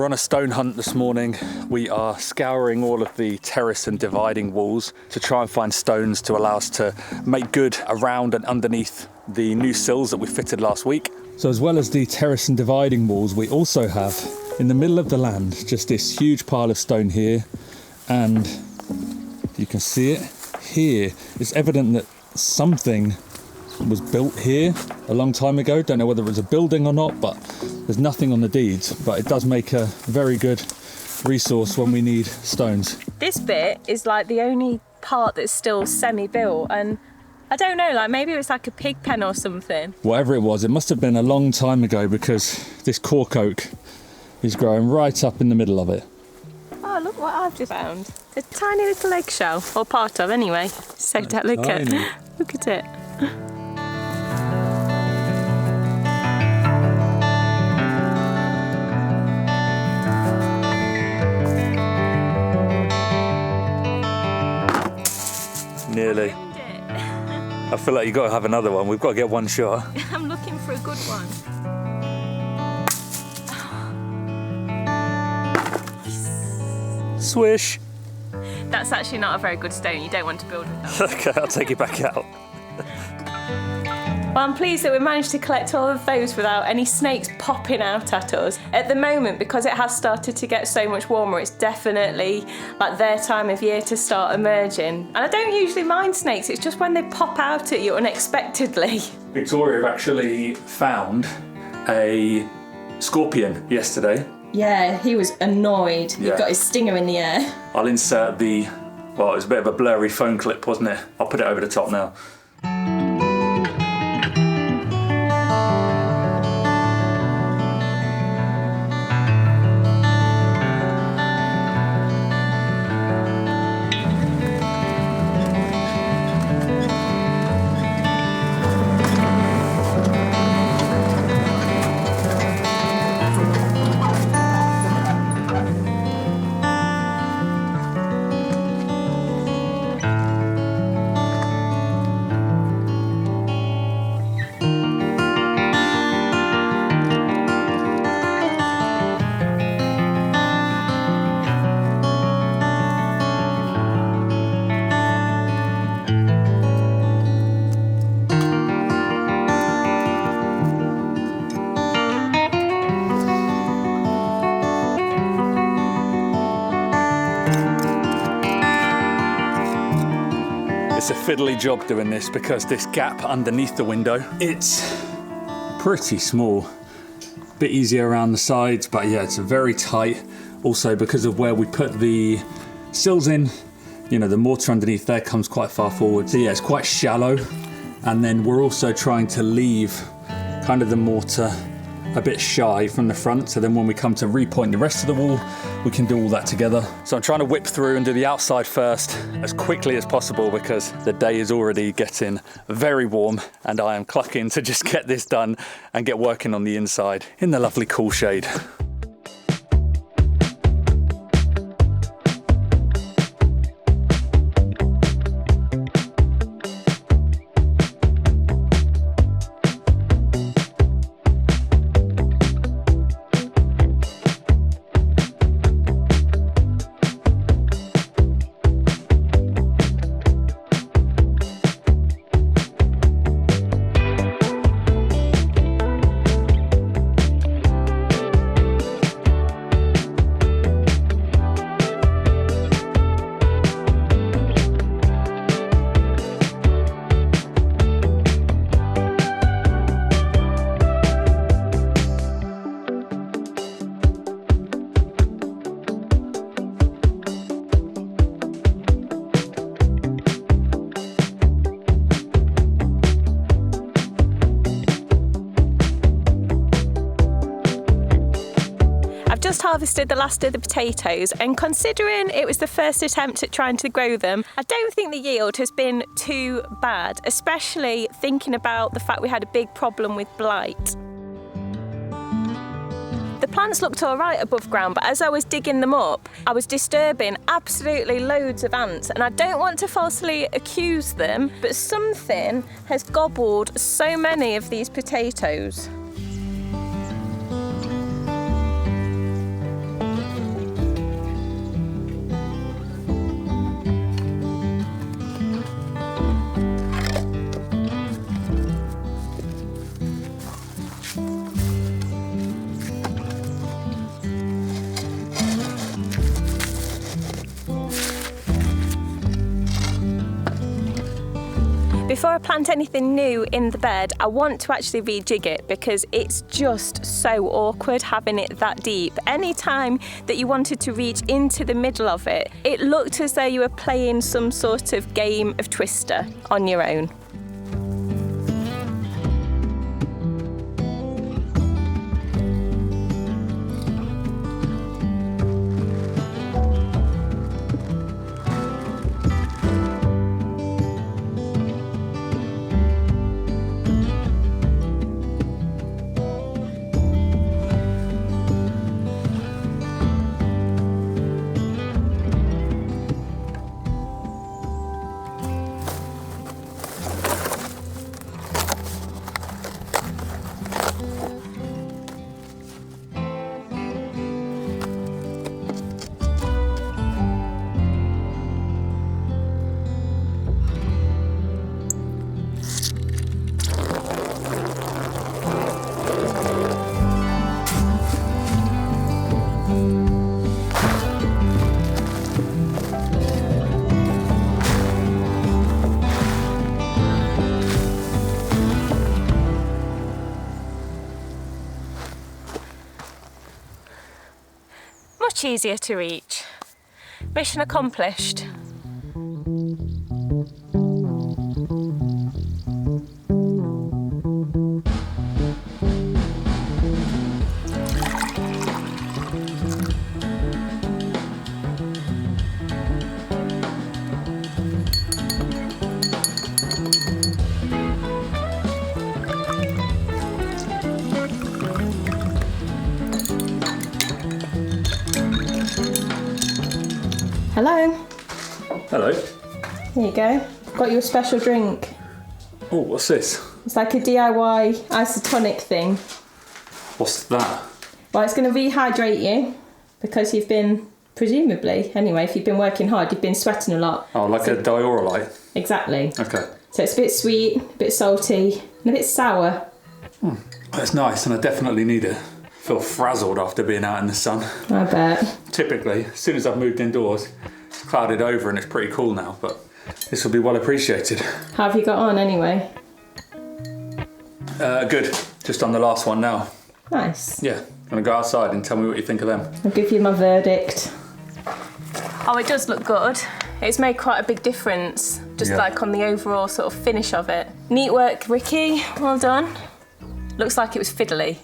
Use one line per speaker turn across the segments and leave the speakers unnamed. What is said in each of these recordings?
We're on a stone hunt this morning. We are scouring all of the terrace and dividing walls to try and find stones to allow us to make good around and underneath the new sills that we fitted last week. So as well as the terrace and dividing walls, we also have in the middle of the land just this huge pile of stone here, and you can see it here. It's evident that something was built here a long time ago. Don't know whether it was a building or not, but there's nothing on the deeds, but it does make a very good resource when we need stones.
This bit is like the only part that's still semi-built, and I don't know, like maybe it was like a pig pen or something.
Whatever it was, it must have been a long time ago because this cork oak is growing right up in the middle of it.
Oh, look what I've just found. A tiny little eggshell, or part of anyway. So delicate.
Tiny.
Look at it.
Nearly. I feel like you've got to have another one. We've got to get one shot.
I'm looking for a good one.
Swish.
That's actually not a very good stone. You don't want to build with that.
Okay, I'll take it back out.
Well, I'm pleased that we managed to collect all of those without any snakes popping out at us. At the moment, because it has started to get so much warmer, it's definitely like their time of year to start emerging. And I don't usually mind snakes, it's just when they pop out at you unexpectedly.
Victoria actually found a scorpion yesterday.
Yeah, he was annoyed.
Yeah.
He got his stinger in the air.
I'll insert well, it was a bit of a blurry phone clip, wasn't it? I'll put it over the top now. It's a fiddly job doing this because this gap underneath the window, it's pretty small. Bit easier around the sides, but yeah, it's very tight. Also because of where we put the sills in, you know, the mortar underneath there comes quite far forward. So yeah, it's quite shallow. And then we're also trying to leave kind of the mortar a bit shy from the front, so then when we come to repoint the rest of the wall, we can do all that together. So I'm trying to whip through and do the outside first as quickly as possible because the day is already getting very warm and I am clucking to just get this done and get working on the inside in the lovely cool shade.
Just harvested the last of the potatoes, and considering it was the first attempt at trying to grow them, I don't think the yield has been too bad, especially thinking about the fact we had a big problem with blight. The plants looked all right above ground, but as I was digging them up, I was disturbing absolutely loads of ants, and I don't want to falsely accuse them, but something has gobbled so many of these potatoes. Before I plant anything new in the bed, I want to actually rejig it because it's just so awkward having it that deep. Any time that you wanted to reach into the middle of it, it looked as though you were playing some sort of game of Twister on your own. Much easier to reach. Mission accomplished. Hello.
Hello.
Here you go. Got you a special drink.
Oh, what's this?
It's like a DIY isotonic thing.
What's that?
Well, it's going to rehydrate you because you've been, presumably, anyway, if you've been working hard, you've been sweating a lot.
Oh, like a diorolite?
Exactly.
Okay.
So it's a bit sweet, a bit salty, and a bit sour.
That's nice, and I definitely need it. Feel frazzled after being out in the sun.
I bet.
Typically, as soon as I've moved indoors, it's clouded over and it's pretty cool now, but this will be well appreciated.
How have you got on anyway?
Good. Just on the last one now.
Nice.
Yeah. Gonna go outside and tell me what you think of them.
I'll give you my verdict. Oh, it does look good. It's made quite a big difference, just like on the overall sort of finish of it. Neat work, Ricky. Well done. Looks like it was fiddly.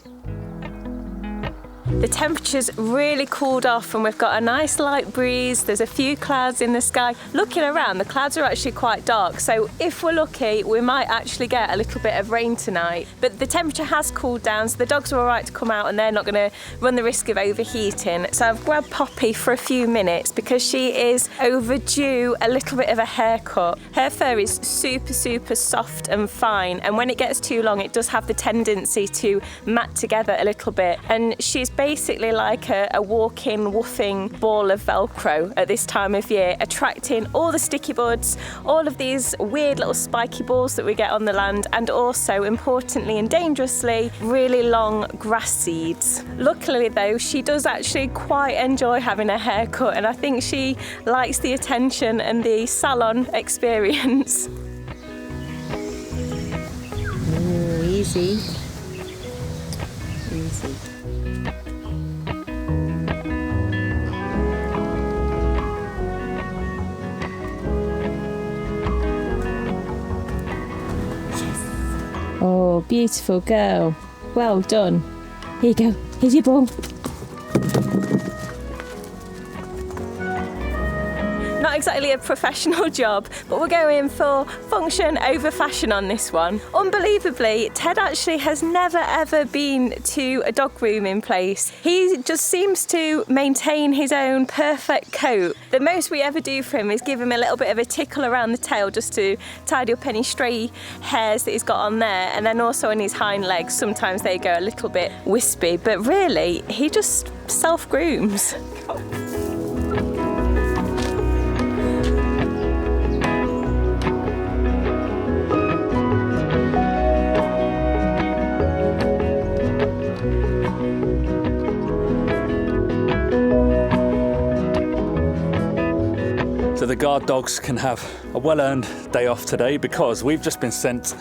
The temperature's really cooled off and we've got a nice light breeze. There's a few clouds in the sky. Looking around, the clouds are actually quite dark, so if we're lucky, we might actually get a little bit of rain tonight. But the temperature has cooled down, so the dogs are all right to come out and they're not going to run the risk of overheating. So I've grabbed Poppy for a few minutes because she is overdue a little bit of a haircut. Her fur is super, super soft and fine, and when it gets too long, it does have the tendency to mat together a little bit. And she's basically like a walking, woofing ball of Velcro at this time of year, attracting all the sticky buds, all of these weird little spiky balls that we get on the land, and also, importantly and dangerously, really long grass seeds. Luckily though, she does actually quite enjoy having a haircut, and I think she likes the attention and the salon experience.
Ooh, easy. Easy. Oh, beautiful girl. Well done. Here you go. Here's your ball.
Not exactly a professional job, but we're going for function over fashion on this one. Unbelievably, Ted actually has never ever been to a dog grooming place. He just seems to maintain his own perfect coat. The most we ever do for him is give him a little bit of a tickle around the tail just to tidy up any stray hairs that he's got on there, and then also on his hind legs, sometimes they go a little bit wispy, but really, he just self-grooms.
So the guard dogs can have a well-earned day off today because we've just been sent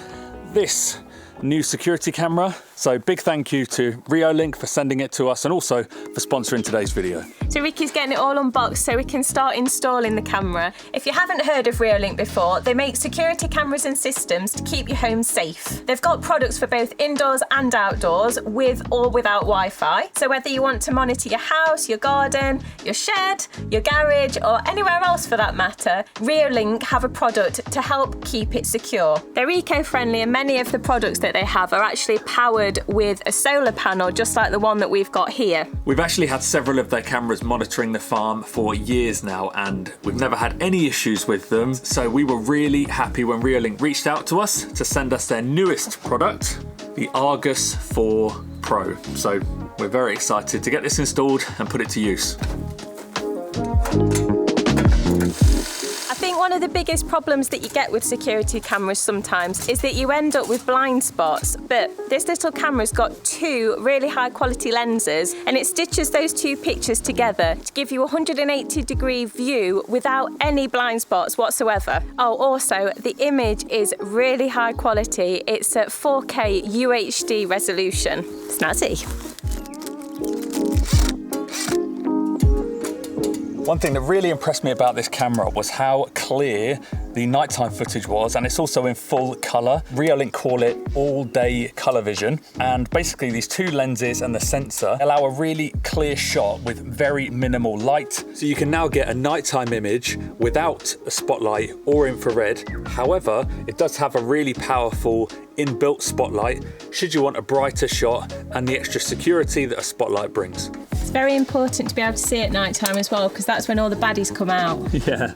this new security camera. So big thank you to Reolink for sending it to us and also for sponsoring today's video.
So Ricky's getting it all unboxed so we can start installing the camera. If you haven't heard of Reolink before, they make security cameras and systems to keep your home safe. They've got products for both indoors and outdoors, with or without Wi-Fi. So whether you want to monitor your house, your garden, your shed, your garage, or anywhere else for that matter, Reolink have a product to help keep it secure. They're eco-friendly and many of the products that they have are actually powered with a solar panel, just like the one that we've got here.
We've actually had several of their cameras monitoring the farm for years now, and we've never had any issues with them. So we were really happy when Reolink reached out to us to send us their newest product, the Argus 4 Pro. So we're very excited to get this installed and put it to use.
I think one of the biggest problems that you get with security cameras sometimes is that you end up with blind spots, but this little camera's got two really high quality lenses and it stitches those two pictures together to give you a 180-degree view without any blind spots whatsoever. Oh, also, the image is really high quality. It's at 4K UHD resolution. Snazzy.
One thing that really impressed me about this camera was how clear the nighttime footage was, and it's also in full color. Reolink call it all-day color vision, and basically these two lenses and the sensor allow a really clear shot with very minimal light. So you can now get a nighttime image without a spotlight or infrared. However, it does have a really powerful inbuilt spotlight should you want a brighter shot and the extra security that a spotlight brings.
It's very important to be able to see at night time as well, because that's when all the baddies come out.
Yeah.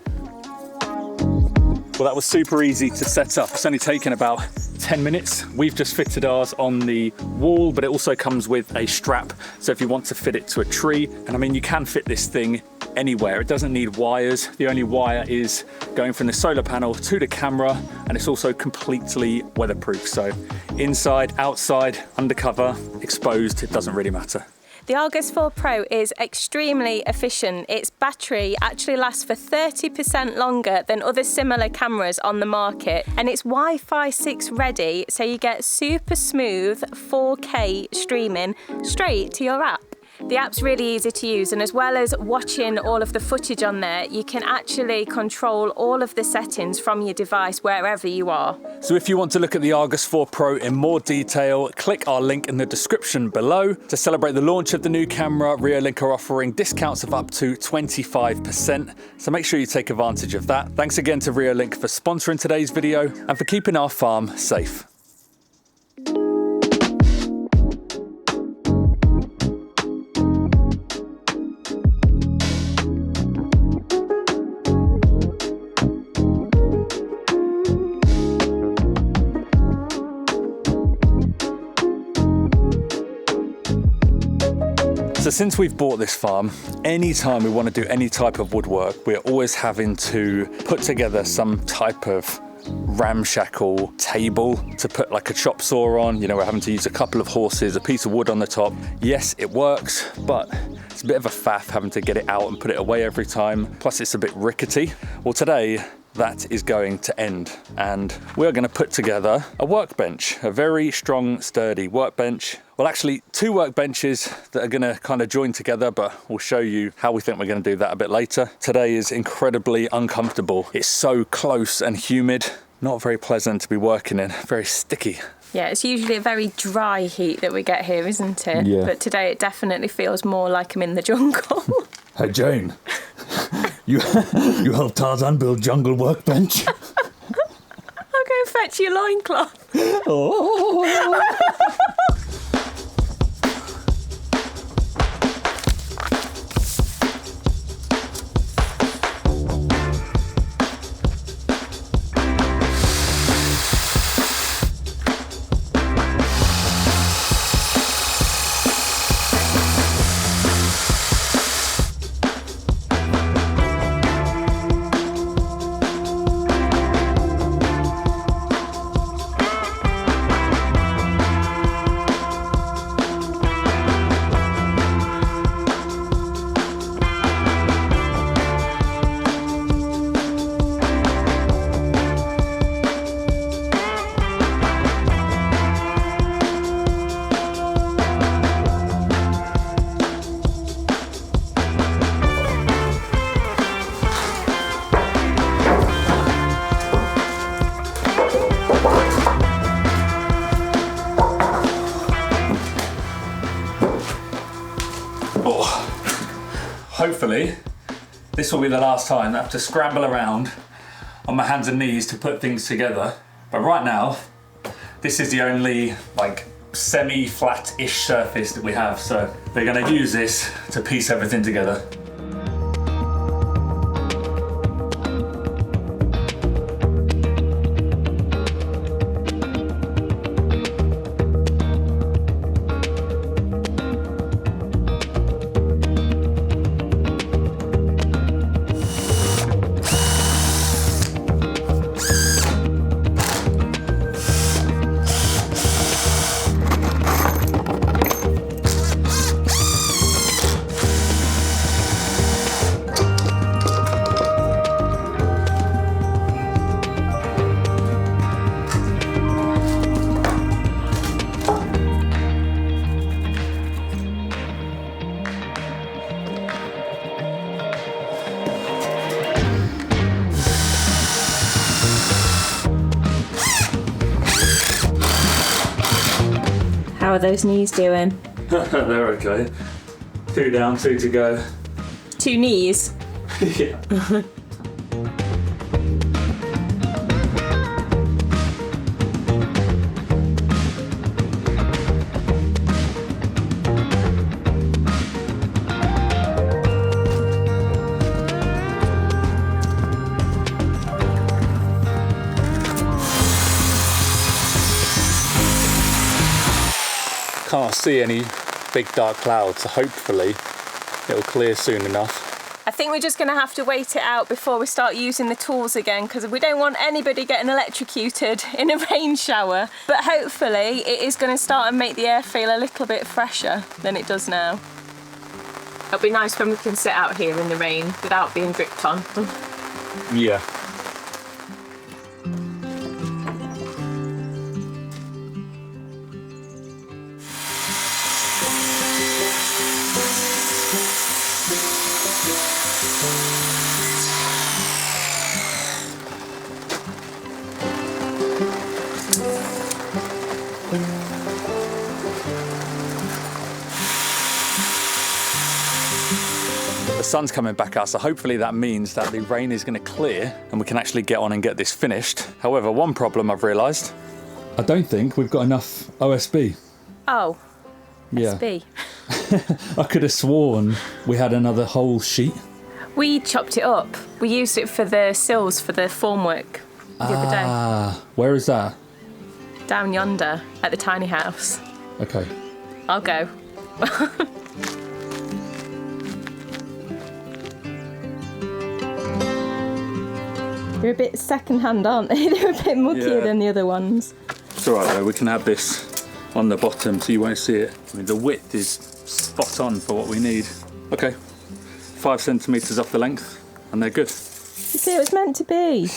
Well, that was super easy to set up. It's only taken about 10 minutes. We've just fitted ours on the wall, but it also comes with a strap. So if you want to fit it to a tree, and I mean, you can fit this thing anywhere. It doesn't need wires. The only wire is going from the solar panel to the camera, and it's also completely weatherproof. So inside, outside, undercover, exposed, it doesn't really matter.
The Argus 4 Pro is extremely efficient. Its battery actually lasts for 30% longer than other similar cameras on the market, and it's Wi-Fi 6 ready, so you get super smooth 4K streaming straight to your app. The app's really easy to use, and as well as watching all of the footage on there, you can actually control all of the settings from your device wherever you are.
So if you want to look at the Argus 4 Pro in more detail, click our link in the description below. To celebrate the launch of the new camera, Reolink are offering discounts of up to 25%, so make sure you take advantage of that. Thanks again to Reolink for sponsoring today's video and for keeping our farm safe. So since we've bought this farm, anytime we want to do any type of woodwork, we're always having to put together some type of ramshackle table to put like a chop saw on. You know, we're having to use a couple of horses, a piece of wood on the top. Yes, it works, but it's a bit of a faff having to get it out and put it away every time. Plus it's a bit rickety. Well, today, that is going to end, and we're going to put together a workbench, a very strong, sturdy workbench. Well, actually, two workbenches that are going to kind of join together, but we'll show you how we think we're going to do that a bit later. Today is incredibly uncomfortable. It's so close and humid, not very pleasant to be working in, very sticky.
Yeah, it's usually a very dry heat that we get here, isn't it?
Yeah.
But today it definitely feels more like I'm in the jungle.
Hey, Jane. You helped Tarzan build jungle workbench?
I'll go fetch your loincloth.
Oh. hopefully this will be the last time I have to scramble around on my hands and knees to put things together. But right now, this is the only like semi-flat-ish surface that we have, so they're going to use this to piece everything together.
How are those knees doing?
They're okay. 2 down, 2 to go.
2 knees?
Yeah. Can't see any big dark clouds, so hopefully it'll clear soon enough.
I think we're just going to have to wait it out before we start using the tools again, because we don't want anybody getting electrocuted in a rain shower. But hopefully it is going to start and make the air feel a little bit fresher than it does now. It'll be nice when we can sit out here in the rain without being dripped on.
Yeah. The sun's coming back out, so hopefully that means that the rain is going to clear and we can actually get on and get this finished. However, one problem I've realised, I don't think we've got enough OSB.
Oh,
Yeah.
SB.
I could have sworn we had another whole sheet.
We chopped it up. We used it for the sills for the formwork the other day.
Ah, where is that?
Down yonder at the tiny house.
Okay.
I'll go. They're a bit second-hand, aren't they? They're a bit muckier
Yeah.
than the other ones.
It's all right though, we can have this on the bottom so you won't see it. I mean, the width is spot on for what we need. Okay, 5 centimetres off the length and they're good.
You see, it was meant to be.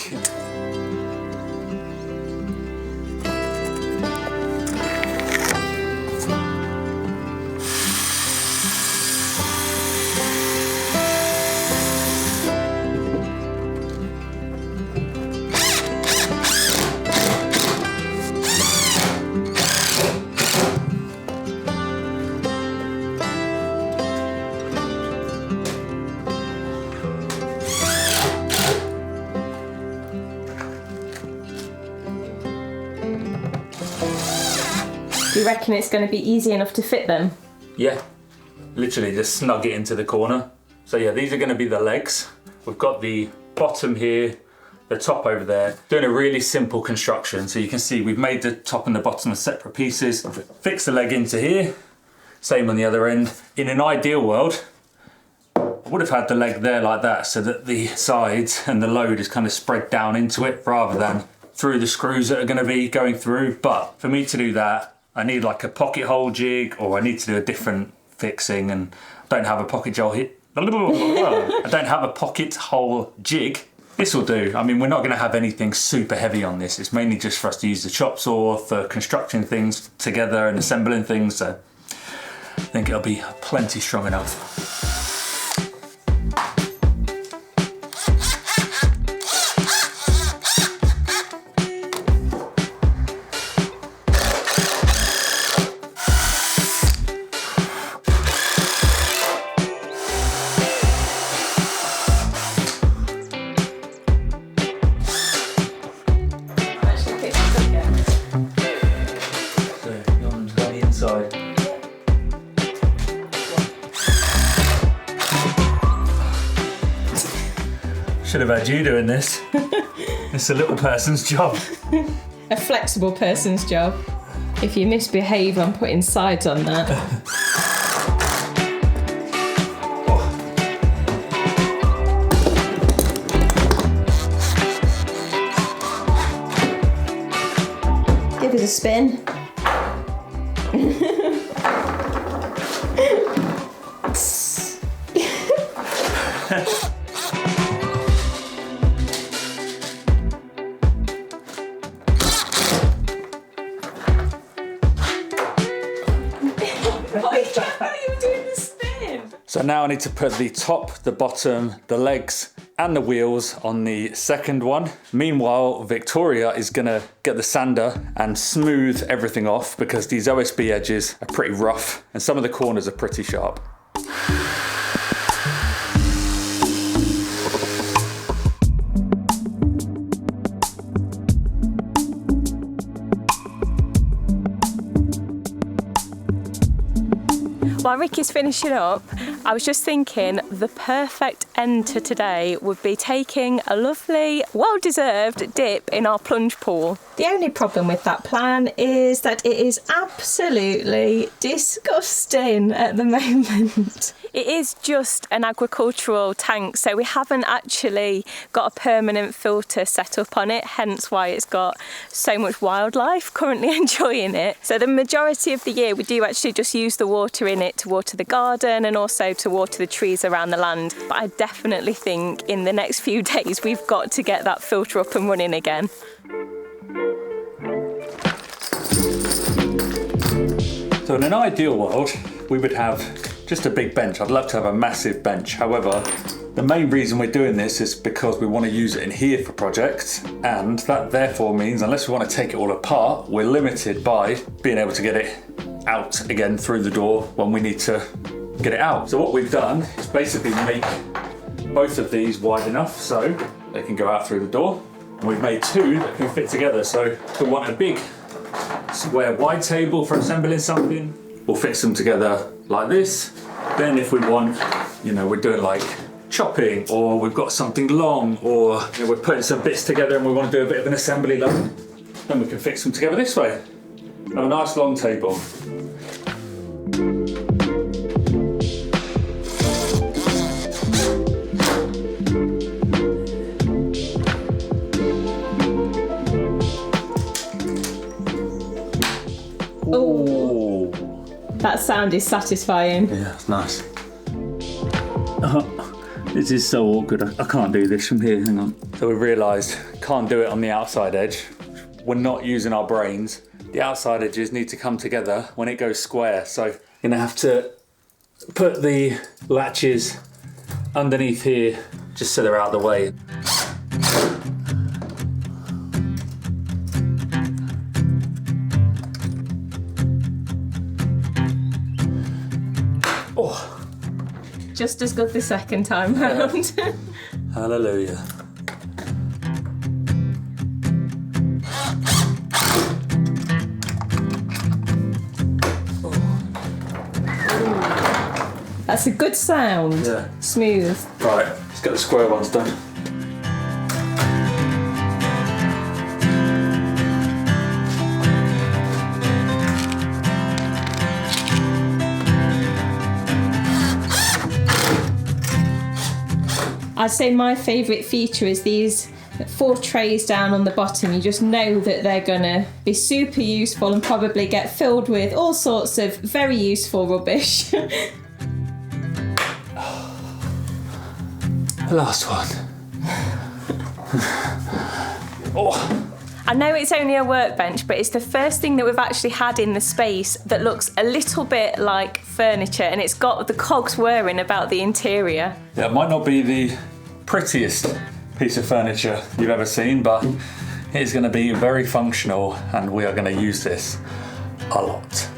Do you reckon it's going to be easy enough to fit them?
Yeah, literally just snug it into the corner. So yeah, these are going to be the legs. We've got the bottom here, the top over there. Doing a really simple construction. So you can see we've made the top and the bottom as separate pieces. Fix the leg into here. Same on the other end. In an ideal world, I would have had the leg there like that so that the sides and the load is kind of spread down into it rather than through the screws that are going to be going through. But for me to do that, I need like a pocket hole jig, or I need to do a different fixing, and I don't have a pocket hole here. I don't have a pocket hole jig. This will do. I mean, we're not going to have anything super heavy on this. It's mainly just for us to use the chop saw for constructing things together and assembling things. So I think it'll be plenty strong enough. side. Should have had you doing this. It's a little person's job.
A flexible person's job. If you misbehave, I'm putting sides on that. Give it a spin.
So now I need to put the top, the bottom, the legs and the wheels on the second one. Meanwhile, Victoria is gonna get the sander and smooth everything off because these OSB edges are pretty rough and some of the corners are pretty sharp.
While Ricky's finishing up, I was just thinking the perfect end to today would be taking a lovely, well-deserved dip in our plunge pool. The only problem with that plan is that it is absolutely disgusting at the moment. It is just an agricultural tank, so we haven't actually got a permanent filter set up on it, hence why it's got so much wildlife currently enjoying it. So the majority of the year we do actually just use the water in it to water the garden and also to water the trees around the land. But I definitely think in the next few days we've got to get that filter up and running again.
So in an ideal world, we would have just a big bench. I'd love to have a massive bench. However, the main reason we're doing this is because we want to use it in here for projects, and that therefore means unless we want to take it all apart, we're limited by being able to get it out again through the door when we need to get it out. So what we've done is basically make both of these wide enough so they can go out through the door, and we've made two that can fit together. So if we want a big square wide table for assembling something, we'll fix them together like this. Then if we want, we're doing like chopping, or we've got something long, or we're putting some bits together and we want to do a bit of an assembly line, then we can fix them together this way. Have a nice long table.
Oh, that sound is satisfying.
Yeah, it's nice. This is so awkward. I can't do this from here. Hang on. So we realised can't do it on the outside edge. We're not using our brains. The outside edges need to come together when it goes square. So you're gonna have to put the latches underneath here just so they're out of the way. Oh.
Just as good the second time round.
Yeah. Hallelujah.
That's a good sound.
Yeah.
Smooth.
Right, let's get the square ones done.
I'd say my favourite feature is these 4 trays down on the bottom. You just know that they're gonna be super useful and probably get filled with all sorts of very useful rubbish.
The last one. Oh.
I know it's only a workbench, but it's the first thing that we've actually had in the space that looks a little bit like furniture, and it's got the cogs whirring about the interior.
Yeah, it might not be the prettiest piece of furniture you've ever seen, but it's going to be very functional and we are going to use this a lot.